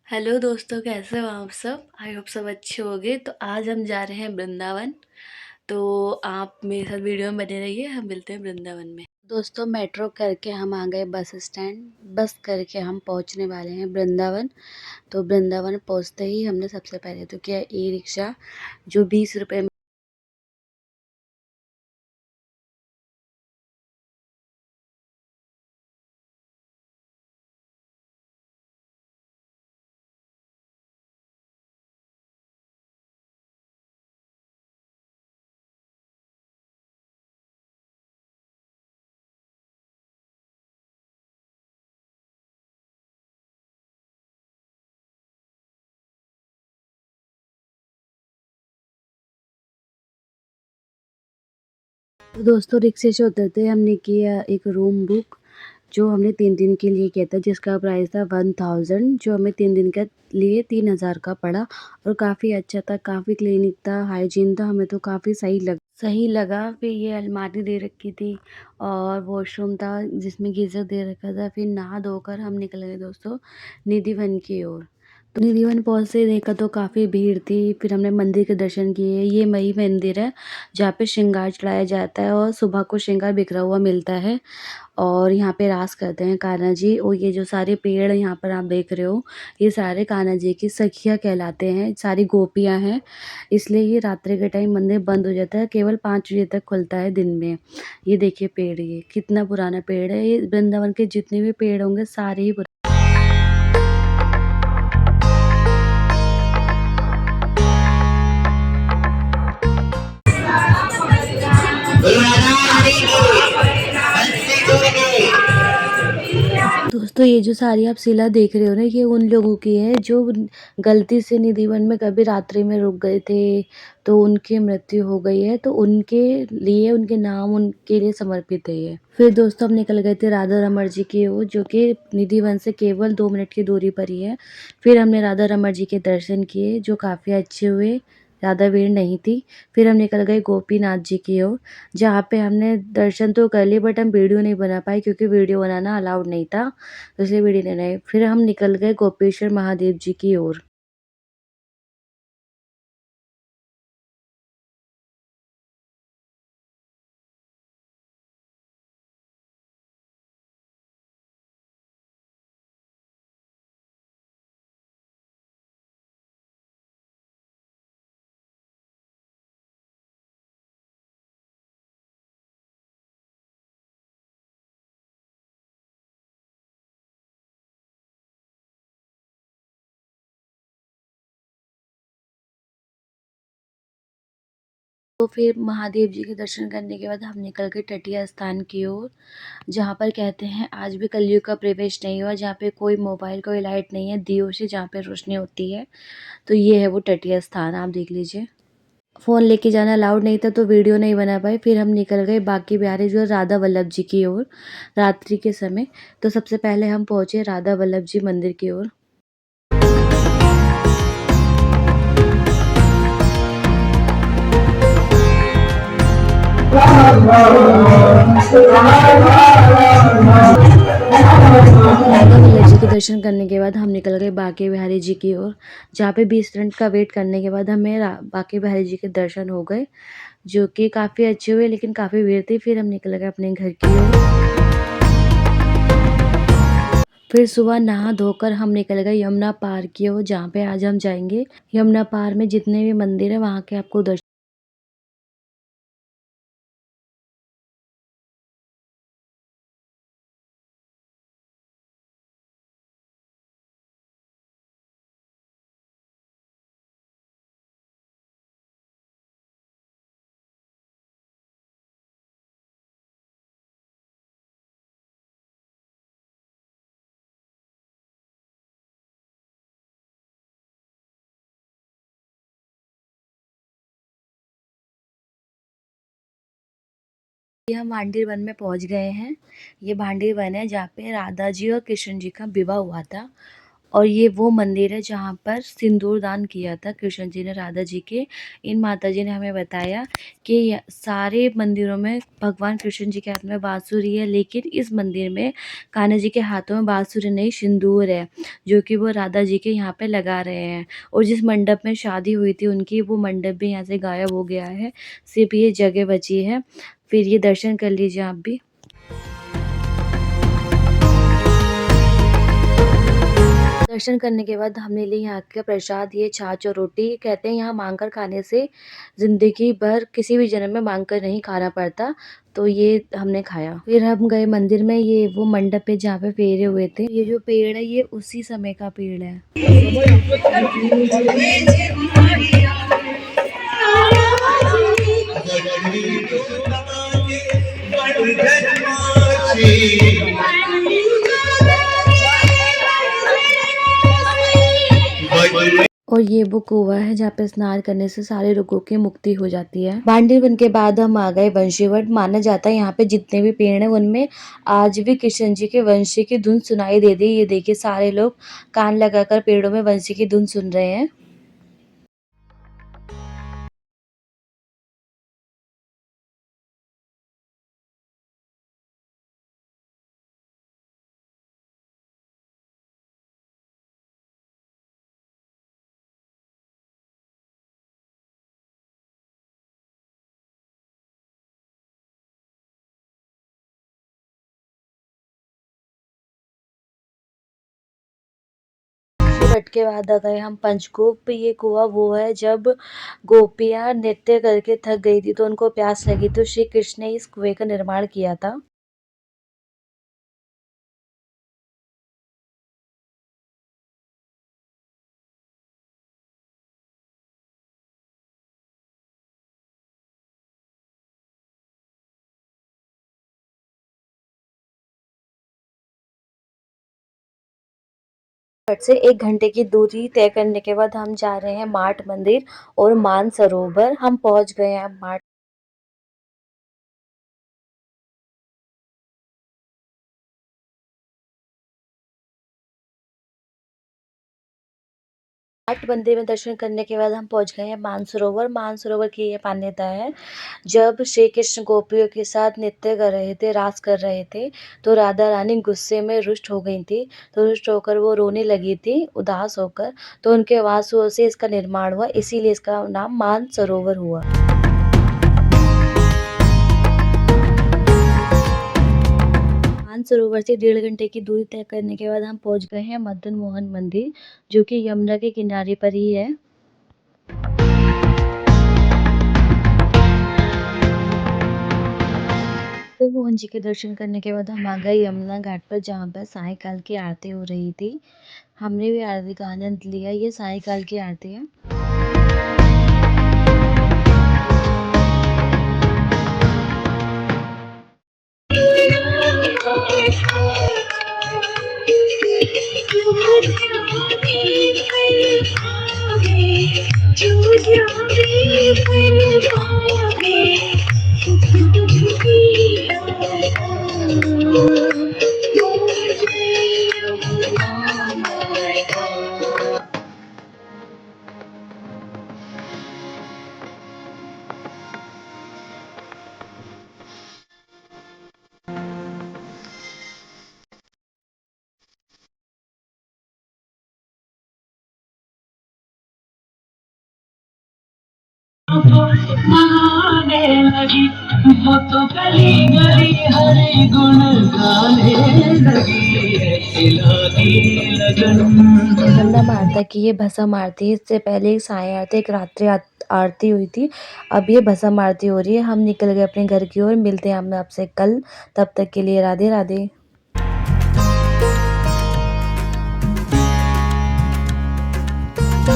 Hello दोस्तों, कैसे हो आप सब? आई होप सब अच्छे होंगे। तो आज हम जा रहे हैं वृंदावन। तो आप मेरे साथ वीडियो में बने रहिए, हम मिलते हैं वृंदावन में। दोस्तों, मेट्रो करके हम आ गए बस स्टैंड। बस करके हम पहुंचने वाले हैं वृंदावन। तो वृंदावन पहुंचते ही हमने सबसे पहले तो किया ई रिक्शा, जो 20 रुपए। तो दोस्तों, रिक्शे से उतरते हमने किया एक रूम बुक, जो हमने 3 दिन के लिए किया था, जिसका प्राइस था 1000, जो हमें 3 दिन के लिए 3000 का पड़ा। और काफ़ी अच्छा था, काफ़ी क्लीनिक था, हाइजीन था, हमें तो काफ़ी सही लगा। फिर ये अलमारी दे रखी थी और वॉशरूम था जिसमें गीज़र दे रखा था। फिर नहा धोकर हम निकल गए दोस्तों निधिवन की ओर। तो निधिवन पहुँचते ही देखा तो काफ़ी भीड़ थी। फिर हमने मंदिर के दर्शन किए। ये वही मंदिर है जहाँ पे श्रृंगार चढ़ाया जाता है और सुबह को श्रृंगार बिखरा हुआ मिलता है। और यहाँ पे रास करते हैं कान्हा जी। और ये जो सारे पेड़ यहाँ पर आप देख रहे हो, ये सारे कान्हा जी की सखियाँ कहलाते हैं, सारी गोपियाँ हैं। इसलिए ये रात्रि के टाइम मंदिर बंद हो जाता है, केवल 5 बजे तक खुलता है दिन में। ये देखिए पेड़, ये कितना पुराना पेड़ है। ये वृंदावन के जितने भी पेड़ होंगे सारे ही दोस्तों, ये जो साड़ी आप शिला देख रहे हो ना, ये उन लोगों की है जो गलती से निधिवन में कभी रात्रि में रुक गए थे, तो उनकी मृत्यु हो गई है। तो उनके लिए, उनके नाम उनके लिए समर्पित है ये। फिर दोस्तों, हम निकल गए थे राधा रमण जी की ओर, जो कि निधिवन से केवल 2 मिनट की दूरी पर ही है। फिर हमने राधा रमण जी के दर्शन किए, जो काफ़ी अच्छे हुए, ज़्यादा भीड़ नहीं थी। फिर हम निकल गए गोपीनाथ जी की ओर, जहाँ पे हमने दर्शन तो कर लिए, बट हम वीडियो नहीं बना पाए क्योंकि वीडियो बनाना अलाउड नहीं था। तो इसलिए वीडियो नहीं बनाई। फिर हम निकल गए गोपेश्वर महादेव जी की ओर। तो फिर महादेव जी के दर्शन करने के बाद हम निकल गए तटीय स्थान की ओर, जहाँ पर कहते हैं आज भी कलयुग का प्रवेश नहीं हुआ, जहाँ पे कोई मोबाइल, कोई लाइट नहीं है, दियों से जहाँ पे रोशनी होती है। तो ये है वो तटीय स्थान, आप देख लीजिए। फ़ोन लेके जाना अलाउड नहीं था, तो वीडियो नहीं बना पाए। फिर हम निकल गए बांके बिहारी जो राधा वल्लभ जी की ओर रात्रि के समय। तो सबसे पहले हम पहुँचे राधा वल्लभ जी मंदिर की ओर। राधा वल्लभ जी के दर्शन करने के बाद हम निकल गए बांके बिहारी जी की ओर, जहाँ पे 20 मिनट का वेट करने के बाद हमें बांके बिहारी जी के दर्शन हो गए, जो कि काफ़ी अच्छे हुए, लेकिन काफ़ी भीड़ थी। फिर हम निकल गए अपने घर की ओर। फिर सुबह नहा धोकर हम निकल गए यमुना पार की ओर, जहाँ पे आज हम जाएंगे। यमुना पार में जितने भी मंदिर है वहाँ के आपको दर्शन। ये हम भांडीर वन में पहुंच गए हैं। ये भांडीर वन है जहाँ पे राधा जी और कृष्ण जी का विवाह हुआ था। और ये वो मंदिर है जहाँ पर सिंदूर दान किया था कृष्ण जी ने राधा जी के। इन माताजी ने हमें बताया कि सारे मंदिरों में भगवान कृष्ण जी के हाथ में बांसुरी है, लेकिन इस मंदिर में कान्हा जी के हाथों में बांसुरी नहीं, सिंदूर है, जो कि वो राधा जी के यहाँ पे लगा रहे हैं। और जिस मंडप में शादी हुई थी उनकी, वो मंडप भी यहाँ से गायब हो गया है, सिर्फ ये जगह बची है। फिर ये दर्शन कर लीजिए आप भी। दर्शन करने के बाद हमने ली यहाँ का प्रसाद, ये छाछ और रोटी। कहते हैं यहाँ मांग कर खाने से ज़िंदगी भर किसी भी जन्म में मांग कर नहीं खाना पड़ता, तो ये हमने खाया। फिर हम गए मंदिर में, ये वो मंडप है जहाँ पे फेरे हुए थे। ये जो पेड़ है ये उसी समय का पेड़ है। और ये वो कुआँ है जहाँ पे स्नान करने से सारे रोगों की मुक्ति हो जाती है। बांडी वन के बाद हम आ गए वंशीवट। माना जाता है यहाँ पे जितने भी पेड़ हैं उनमें आज भी कृष्ण जी के वंशी की धुन सुनाई दे रही है। ये देखिए सारे लोग कान लगाकर पेड़ों में वंशी की धुन सुन रहे हैं। वट के बाद आ गए हम पंचकूप। ये कुआं वो है जब गोपियां नृत्य करके थक गई थी तो उनको प्यास लगी तो श्री कृष्ण ने इस कुएं का निर्माण किया था। वट से 1 घंटे की दूरी तय करने के बाद हम जा रहे हैं माट मंदिर और मानसरोवर। हम पहुंच गए हैं माट। माट मंदिर में दर्शन करने के बाद हम पहुंच गए हैं मानसरोवर। मानसरोवर की ये मान्यता है, जब श्री कृष्ण गोपियों के साथ नृत्य कर रहे थे, रास कर रहे थे, तो राधा रानी गुस्से में रुष्ट हो गई थी। तो रुष्ट होकर वो रोने लगी थी, उदास होकर। तो उनके आंसुओं से इसका निर्माण हुआ, इसीलिए इसका नाम मानसरोवर हुआ। मानसरोवर से 1.5 घंटे की दूरी तय करने के बाद हम पहुंच गए हैं मदन मोहन मंदिर, जो कि यमुना के किनारे पर ही है। तो मोहन जी के दर्शन करने के बाद हम आ गए यमुना घाट पर, जहाँ पर सायंकाल की आरती हो रही थी। हमने भी आरती का आनंद लिया। ये सायंकाल की आरती है। महाने लगी वो तो गली गली हरे गुण गाने लगी ऐसी लागी लगन। गंगा माता की ये भस्म आरती है। इससे पहले एक साय आरती, एक रात्रि आरती हुई थी। अब ये भस्म आरती हो रही है। हम निकल गए अपने घर की ओर। मिलते हैं हम आपसे कल। तब तक के लिए राधे राधे।